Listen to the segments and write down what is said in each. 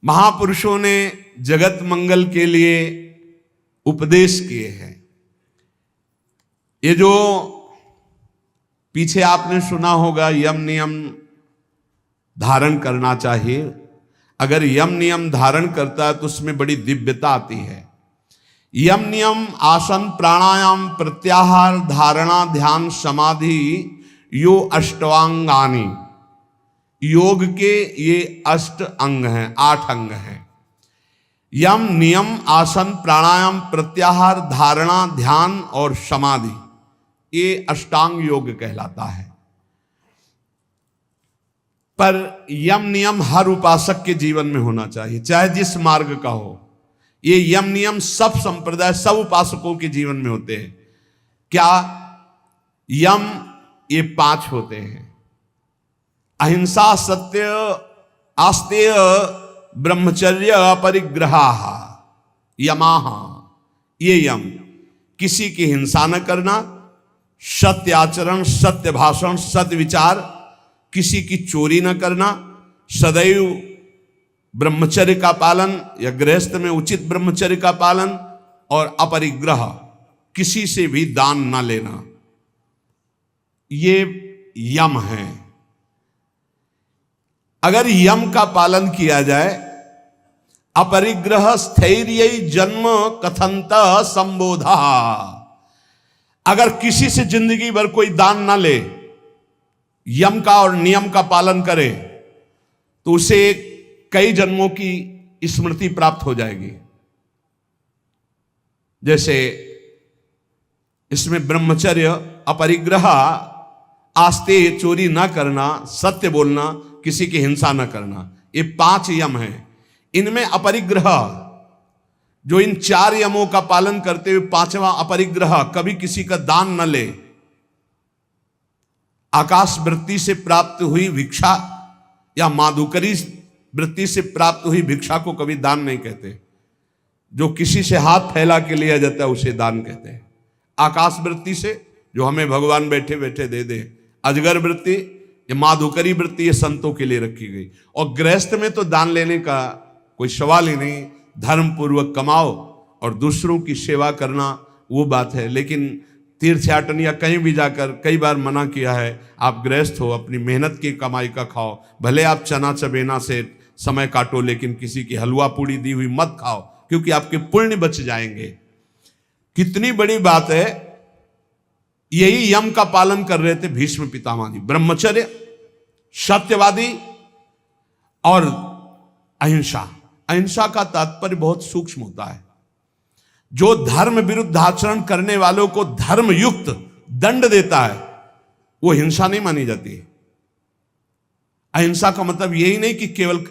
महापुरुषों ने जगत मंगल के लिए उपदेश किए हैं। ये जो पीछे आपने सुना होगा यम नियम धारण करना चाहिए, अगर यम नियम धारण करता है तो उसमें बड़ी दिव्यता आती है। यम नियम आसन प्राणायाम प्रत्याहार धारणा ध्यान समाधि यो अष्टांगानी, योग के ये 8 अंग हैं, 8 अंग हैं। यम नियम आसन प्राणायाम प्रत्याहार धारणा ध्यान और समाधि, ये अष्टांग योग कहलाता है। पर यम नियम हर उपासक के जीवन में होना चाहिए, चाहे जिस मार्ग का हो। ये यम नियम सब संप्रदाय सब उपासकों के जीवन में होते हैं। क्या यम? ये 5 होते हैं। अहिंसा सत्य आस्तेय ब्रह्मचर्य अपरिग्रहा यमाह, ये यम। किसी की हिंसा न करना, सत्य आचरण, सत्य भाषण, सत्य विचार, किसी की चोरी न करना, सदैव ब्रह्मचर्य का पालन या गृहस्थ में उचित ब्रह्मचर्य का पालन, और अपरिग्रह, किसी से भी दान न लेना, ये यम है। अगर यम का पालन किया जाए, अपरिग्रह स्थैर्य जन्म कथंत संबोधा, अगर किसी से जिंदगी भर कोई दान ना ले, यम का और नियम का पालन करे, तो उसे कई जन्मों की स्मृति प्राप्त हो जाएगी। जैसे इसमें ब्रह्मचर्य, अपरिग्रह, आस्ते, चोरी ना करना, सत्य बोलना, किसी की हिंसा न करना, ये 5 यम हैं। इनमें अपरिग्रह, जो इन 4 यमों का पालन करते हुए 5वां अपरिग्रह, कभी किसी का दान न ले, आकाश वृत्ति से प्राप्त हुई भिक्षा या माधुकरी वृत्ति से प्राप्त हुई भिक्षा को कभी दान नहीं कहते। जो किसी से हाथ फैला के लिया जाता है उसे दान कहते हैं। आकाश वृत्ति से जो हमें भगवान बैठे बैठे दे दे, अजगर वृत्ति, ये माधुकरी वृत्ति, ये संतों के लिए रखी गई। और गृहस्थ में तो दान लेने का कोई सवाल ही नहीं, धर्म पूर्वक कमाओ और दूसरों की सेवा करना वो बात है। लेकिन तीर्थयाटन या कहीं भी जाकर कई बार मना किया है, आप गृहस्थ हो, अपनी मेहनत की कमाई का खाओ, भले आप चना चबेना से समय काटो, लेकिन किसी की हलवा पूड़ी दी हुई मत खाओ, क्योंकि आपके पुण्य बच जाएंगे। कितनी बड़ी बात है। यही यम का पालन कर रहे थे भीष्म पितामह जी। ब्रह्मचर्य, सत्यवादी और अहिंसा। अहिंसा का तात्पर्य बहुत सूक्ष्म होता है। जो धर्म विरुद्ध आचरण करने वालों को धर्म युक्त दंड देता है, वो हिंसा नहीं मानी जाती। अहिंसा का मतलब यही नहीं कि केवल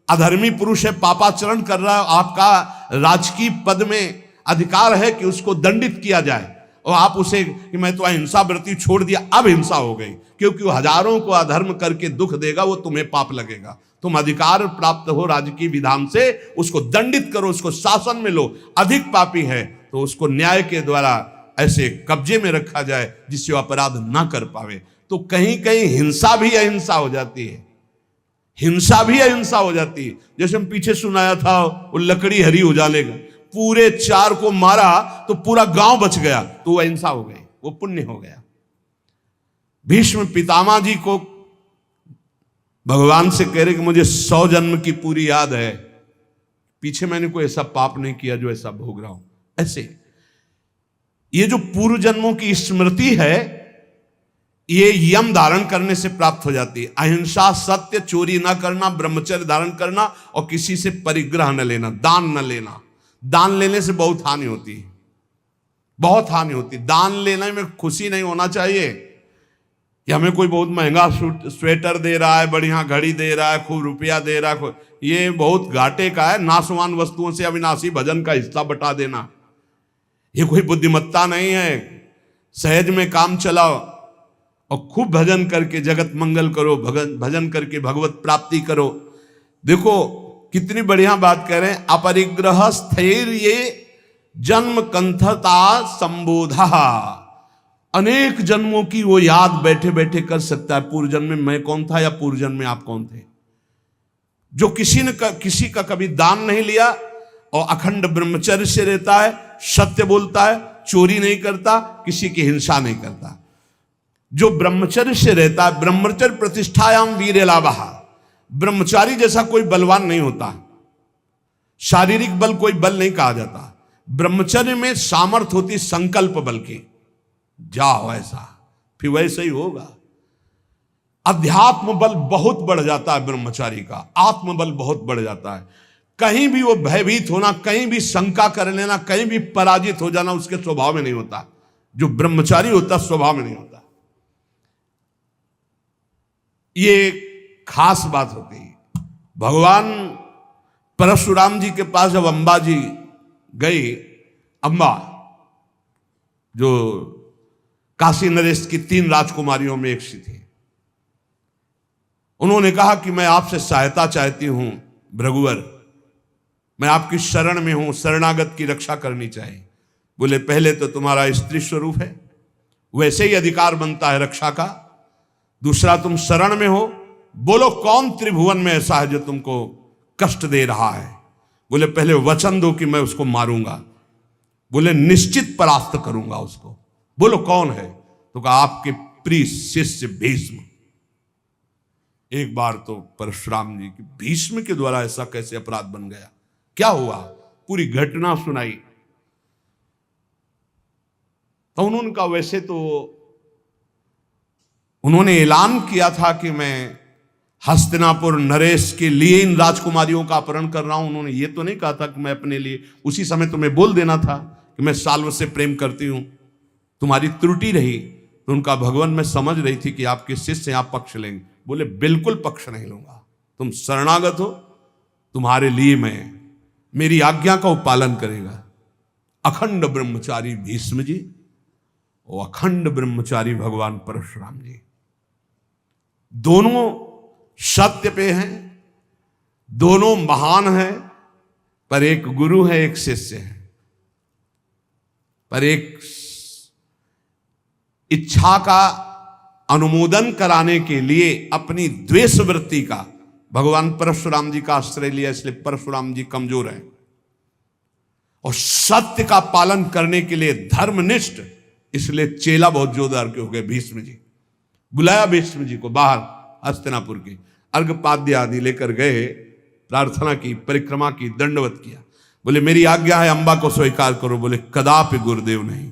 अधर्मी पुरुष है, पापाचरण कर रहा है, आपका राजकीय पद में अधिकार है कि उसको दंडित किया जाए, और आप उसे कि मैं तो अहिंसा व्रती छोड़ दिया, अब हिंसा हो गई, क्योंकि वो हजारों को अधर्म करके दुख देगा, वो तुम्हें पाप लगेगा। तुम अधिकार प्राप्त हो राजकीय विधान से, उसको दंडित करो, उसको शासन में लो। अधिक पापी है तो उसको न्याय के द्वारा ऐसे कब्जे में रखा जाए जिससे वो अपराध ना कर पावे। तो कहीं कहीं हिंसा भी अहिंसा हो जाती है, हिंसा भी अहिंसा हो जाती है। जैसे हम पीछे सुनाया था, वो लकड़ी हरी उजालेगा, पूरे 4 को मारा तो पूरा गांव बच गया, तो वो अहिंसा हो गई, वो पुण्य हो गया। भीष्म पितामह जी को भगवान से कह रहे कि मुझे 100 जन्म की पूरी याद है, पीछे मैंने कोई ऐसा पाप नहीं किया जो ऐसा भोग रहा हूं। ऐसे ये जो पूर्व जन्मों की स्मृति है, ये यम धारण करने से प्राप्त हो जाती है। अहिंसा, सत्य, चोरी ना करना, ब्रह्मचर्य धारण करना, और किसी से परिग्रह न लेना, दान न लेना। दान लेने से बहुत हानि होती है, बहुत हानि होती है। दान लेने में खुशी नहीं होना चाहिए कि हमें कोई बहुत महंगा स्वेटर दे रहा है, बढ़िया घड़ी दे रहा है, खूब रुपया दे रहा है, ये बहुत घाटे का है। नाशवान वस्तुओं से अविनाशी भजन का हिस्सा बटा देना, ये कोई बुद्धिमत्ता नहीं है। सहज में काम चलाओ और खूब भजन करके जगत मंगल करो, भजन करके भगवत प्राप्ति करो। देखो कितनी बढ़िया बात कह रहे हैं। अपरिग्रह स्थैर्य जन्म कंथता संबोधा, अनेक जन्मों की वो याद बैठे बैठे कर सकता है। पूर्व जन्म में मैं कौन था या पूर्व जन्म में आप कौन थे। जो किसी का कभी दान नहीं लिया और अखंड ब्रह्मचर्य से रहता है, सत्य बोलता है, चोरी नहीं करता, किसी की हिंसा नहीं करता, जो ब्रह्मचर्य से रहता है, ब्रह्मचर्य प्रतिष्ठायाम वीर लाभः, ब्रह्मचारी जैसा कोई बलवान नहीं होता, शारीरिक बल कोई बल नहीं कहा जाता, ब्रह्मचर्य में सामर्थ्य होती संकल्प बल की, जाओ ऐसा फिर वैसे ही होगा। अध्यात्म बल बहुत बढ़ जाता है ब्रह्मचारी का, आत्मबल बहुत बढ़ जाता है। कहीं भी वो भयभीत होना, कहीं भी शंका कर लेना, कहीं भी पराजित हो जाना उसके स्वभाव में नहीं होता। जो ब्रह्मचारी होता स्वभाव में नहीं होता। ये खास बात होती है। भगवान परशुराम जी के पास जब अंबा जी गई, अंबा जो काशी नरेश की 3 राजकुमारियों में एक सी थी, उन्होंने कहा कि मैं आपसे सहायता चाहती हूं भृगुवर, मैं आपकी शरण में हूं, शरणागत की रक्षा करनी चाहिए। बोले पहले तो तुम्हारा स्त्री स्वरूप है, वैसे ही अधिकार बनता है रक्षा का, दूसरा तुम शरण में हो, बोलो कौन त्रिभुवन में ऐसा है जो तुमको कष्ट दे रहा है। बोले पहले वचन दो कि मैं उसको मारूंगा। बोले निश्चित परास्त करूंगा उसको। बोलो कौन है? तो कहा आपके प्रिय शिष्य भीष्म। एक बार तो परशुराम जी की भीष्म के द्वारा ऐसा कैसे अपराध बन गया, क्या हुआ, पूरी घटना सुनाई। तो उन्होंने कहा वैसे तो उन्होंने ऐलान किया था कि मैं हस्तिनापुर नरेश के लिए इन राजकुमारियों का अपहरण कर रहा हूं। उन्होंने ये तो नहीं कहा था कि मैं अपने लिए, उसी समय तुम्हें बोल देना था कि मैं साल्व से प्रेम करती हूं, तुम्हारी त्रुटि रही। तो उनका भगवान मैं समझ रही थी कि आपके शिष्य आप पक्ष लेंगे। बोले बिल्कुल पक्ष नहीं लूंगा, तुम शरणागत हो, तुम्हारे लिए मैं मेरी आज्ञा का पालन करेगा। अखंड ब्रह्मचारी भीष्म जी और अखंड ब्रह्मचारी भगवान परशुराम जी, दोनों सत्य पे हैं, दोनों महान हैं, पर एक गुरु है एक शिष्य है। पर एक इच्छा का अनुमोदन कराने के लिए अपनी द्वेष वृत्ति का भगवान परशुराम जी का आश्रय लिया, इसलिए परशुराम जी कमजोर हैं। और सत्य का पालन करने के लिए धर्मनिष्ठ, इसलिए चेला बहुत जोरदार के हो गए भीष्म जी। बुलाया भीष्म जी को बाहर हस्तिनापुर की, अर्घपाद्य आदि लेकर गए, प्रार्थना की, परिक्रमा की, दंडवत किया। बोले मेरी आज्ञा है अंबा को स्वीकार करो। बोले कदापि गुरुदेव नहीं,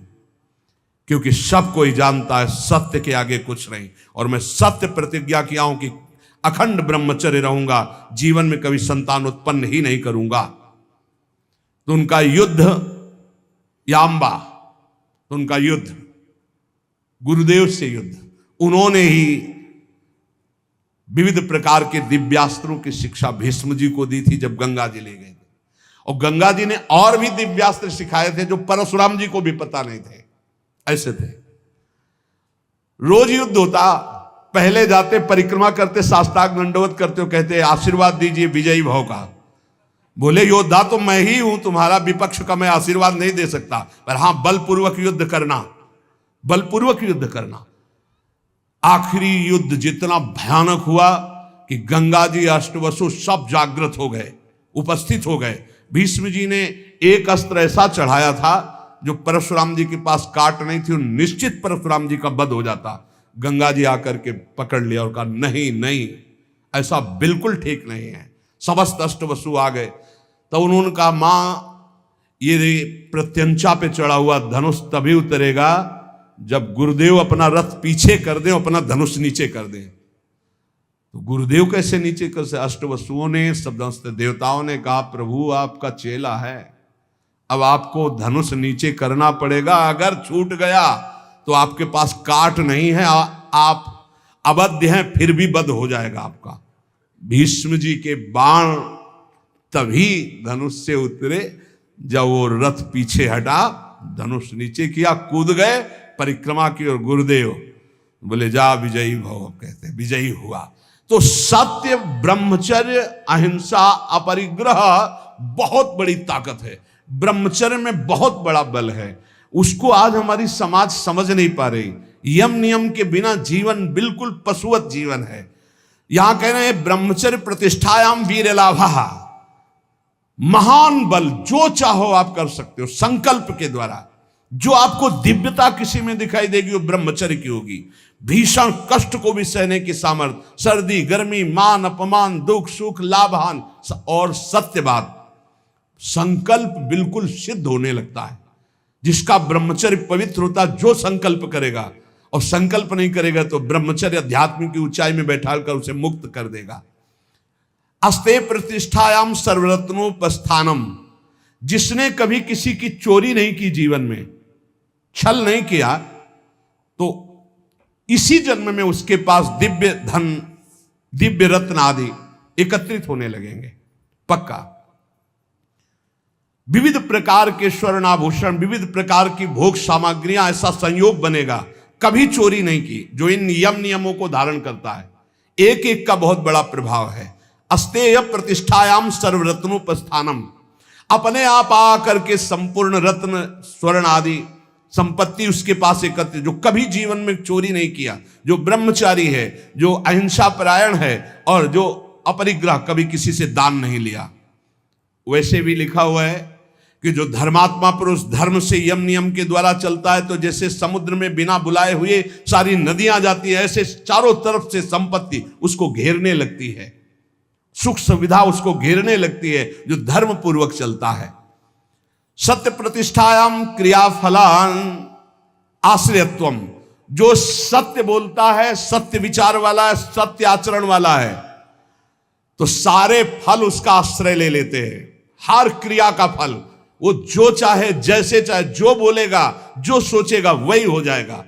क्योंकि सब कोई जानता है सत्य के आगे कुछ नहीं, और मैं सत्य प्रतिज्ञा किया हूं कि अखंड ब्रह्मचर्य रहूंगा, जीवन में कभी संतान उत्पन्न ही नहीं करूंगा। तो उनका युद्ध या अंबा, तो उनका युद्ध गुरुदेव से युद्ध, उन्होंने ही विविध प्रकार के दिव्यास्त्रों की शिक्षा भीष्म जी को दी थी जब गंगा जी ले गए थे। और गंगा जी ने और भी दिव्यास्त्र सिखाए थे जो परशुराम जी को भी पता नहीं थे। ऐसे थे, रोज युद्ध होता, पहले जाते, परिक्रमा करते, साष्टांग दंडवत करते हो, कहते आशीर्वाद दीजिए विजयी भव का। बोले योद्धा तो मैं ही हूं, तुम्हारा विपक्ष का मैं आशीर्वाद नहीं दे सकता, पर हां बलपूर्वक युद्ध करना, बलपूर्वक युद्ध करना। आखिरी युद्ध जितना भयानक हुआ कि गंगा जी, अष्टवसु सब जागृत हो गए, उपस्थित हो गए। भीष्म जी ने एक अस्त्र ऐसा चढ़ाया था जो परशुराम जी के पास काट नहीं थी, निश्चित परशुराम जी का वध हो जाता। गंगा जी आकर के पकड़ लिया और कहा नहीं नहीं, ऐसा बिल्कुल ठीक नहीं है। समस्त अष्टवसु आ गए। तो उन्होंने कहा मां, ये प्रत्यंचा पे चढ़ा हुआ धनुष तभी उतरेगा जब गुरुदेव अपना रथ पीछे कर दे, अपना धनुष नीचे कर दे। तो गुरुदेव कैसे नीचे कर से? अष्टवसुओं ने, समस्त देवताओं ने कहा प्रभु आपका चेला है, अब आपको धनुष नीचे करना पड़ेगा, अगर छूट गया तो आपके पास काट नहीं है, आप अबद्ध हैं, फिर भी बध हो जाएगा आपका। भीष्म जी के बाण तभी धनुष से उतरे जब वो रथ पीछे हटा, धनुष नीचे किया, कूद गए, परिक्रमा की, और गुरुदेव बोले जा विजयी भव, कहते विजयी हुआ। तो सत्य, ब्रह्मचर्य, अहिंसा, अपरिग्रह बहुत बड़ी ताकत है। ब्रह्मचर्य में बहुत बड़ा बल है, उसको आज हमारी समाज समझ नहीं पा रही। यम नियम के बिना जीवन बिल्कुल पशुवत जीवन है। यहां कह रहे हैं ब्रह्मचर्य प्रतिष्ठायाम वीर लाभा, महान बल जो चाहो आप कर सकते हो संकल्प के द्वारा। जो आपको दिव्यता किसी में दिखाई देगी वो ब्रह्मचर्य की होगी। भीषण कष्ट को भी सहने की सामर्थ्य, सर्दी गर्मी, मान अपमान, दुख सुख, लाभ हान और सत्यवाद, संकल्प बिल्कुल सिद्ध होने लगता है। जिसका ब्रह्मचर्य पवित्र होता, जो संकल्प करेगा और संकल्प नहीं करेगा तो ब्रह्मचर्य अध्यात्म की ऊंचाई में बैठाकर उसे मुक्त कर देगा। अस्ते प्रतिष्ठायाम सर्वरत्नोपस्थानम, जिसने कभी किसी की चोरी नहीं की, जीवन में छल नहीं किया, तो इसी जन्म में उसके पास दिव्य धन, दिव्य रत्न आदि एकत्रित होने लगेंगे पक्का। विविध प्रकार के स्वर्ण आभूषण, विविध प्रकार की भोग सामग्रियां, ऐसा संयोग बनेगा। कभी चोरी नहीं की, जो इन नियमों को धारण करता है। एक एक का बहुत बड़ा प्रभाव है। अस्तेय प्रतिष्ठायाम सर्वरत्नोपस्थानम, अपने आप आकर के संपूर्ण रत्न स्वर्ण आदि संपत्ति उसके पास एकत्र, जो कभी जीवन में चोरी नहीं किया, जो ब्रह्मचारी है, जो अहिंसा परायण है और जो अपरिग्रह, कभी किसी से दान नहीं लिया। वैसे भी लिखा हुआ है कि जो धर्मात्मा पुरुष धर्म से यम नियम के द्वारा चलता है, तो जैसे समुद्र में बिना बुलाए हुए सारी नदियां जाती है, ऐसे चारों तरफ से संपत्ति उसको घेरने लगती है, सुख सुविधा उसको घेरने लगती है, जो धर्म पूर्वक चलता है। सत्य प्रतिष्ठायाम क्रियाफलान आश्रयत्वम, जो सत्य बोलता है, सत्य विचार वाला है, सत्य आचरण वाला है, तो सारे फल उसका आश्रय ले लेते हैं। हर क्रिया का फल वो जो चाहे, जैसे चाहे, जो बोलेगा, जो सोचेगा वही हो जाएगा।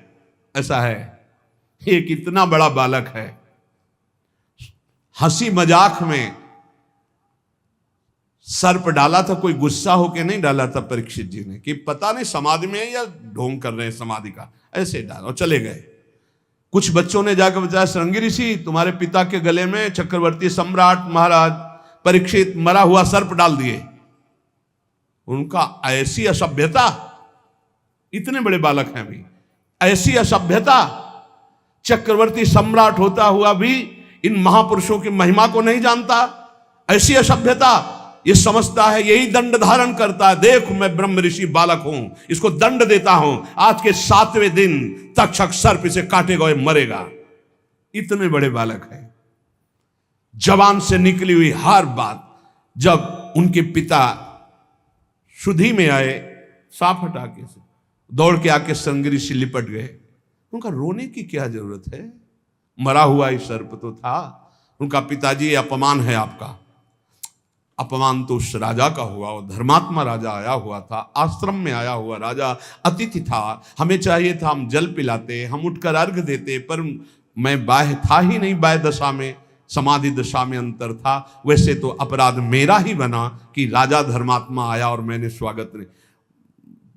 ऐसा है। एक इतना बड़ा बालक है, हंसी मजाक में सर्प डाला था, कोई गुस्सा होके नहीं डाला था परीक्षित जी ने, कि पता नहीं समाधि में है या ढोंग कर रहे हैं समाधि का, ऐसे डाला और चले गए। कुछ बच्चों ने जाकर बताया, श्रृंगी ऋषि तुम्हारे पिता के गले में चक्रवर्ती सम्राट महाराज परीक्षित मरा हुआ सर्प डाल दिए। उनका ऐसी असभ्यता, इतने बड़े बालक हैं अभी, ऐसी असभ्यता, चक्रवर्ती सम्राट होता हुआ भी इन महापुरुषों की महिमा को नहीं जानता। ऐसी असभ्यता, ये समझता है यही दंड धारण करता है, देख मैं ब्रह्म ऋषि बालक हूं, इसको दंड देता हूं, आज के 7वें दिन तक्षक सर्प इसे काटेगा और मरेगा। इतने बड़े बालक हैं। जबान से निकली हुई हर बात, जब उनके पिता शुद्धि में आए, साफ हटाके से दौड़ के आके श्रृंगी ऋषि लिपट गए। उनका रोने की क्या जरूरत है, मरा हुआ ही सर्प तो था। उनका पिताजी, अपमान है आपका। अपमान तो उस राजा का हुआ, वो धर्मात्मा राजा आया हुआ था, आश्रम में आया हुआ राजा अतिथि था। हमें चाहिए था हम जल पिलाते, हम उठकर अर्घ देते, पर मैं बाह्य था ही नहीं, बाह्य दशा में, समाधि दशा में अंतर था। वैसे तो अपराध मेरा ही बना कि राजा धर्मात्मा आया और मैंने स्वागत नहीं।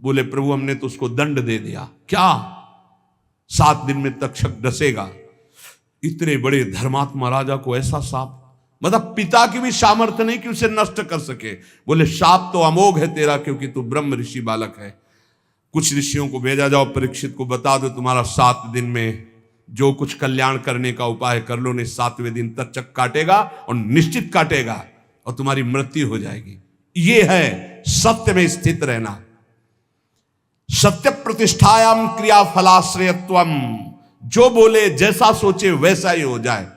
बोले प्रभु हमने तो उसको दंड दे दिया। क्या 7 दिन में तक्षक डसेगा? इतने बड़े धर्मात्मा राजा को ऐसा शाप, मतलब पिता की भी सामर्थ्य नहीं कि उसे नष्ट कर सके। बोले शाप तो अमोघ है तेरा, क्योंकि तू ब्रह्म ऋषि बालक है। कुछ ऋषियों को भेजा, जाओ परीक्षित को बता दो तुम्हारा 7 दिन में जो कुछ कल्याण करने का उपाय कर लो, नहीं 7वें दिन तक्षक काटेगा और निश्चित काटेगा और तुम्हारी मृत्यु हो जाएगी। ये है सत्य में स्थित रहना। सत्य प्रतिष्ठायाम क्रिया फलाश्रयत्वम, जो बोले, जैसा सोचे वैसा ही हो जाए।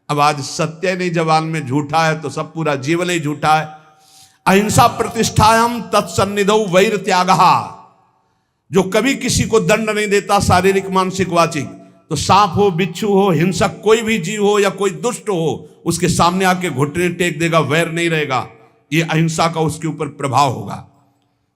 अब आज सत्य नहीं जबान में, झूठा है तो सब पूरा जीवन ही झूठा है। अहिंसा प्रतिष्ठायाम तत्सन्निधौ वैर त्यागः, जो कभी किसी को दंड नहीं देता, शारीरिक मानसिक वाचिक, तो सांप हो, बिच्छू हो, हिंसक कोई भी जीव हो या कोई दुष्ट हो, उसके सामने आके घुटने टेक देगा, वैर नहीं रहेगा। ये अहिंसा का उसके ऊपर प्रभाव होगा।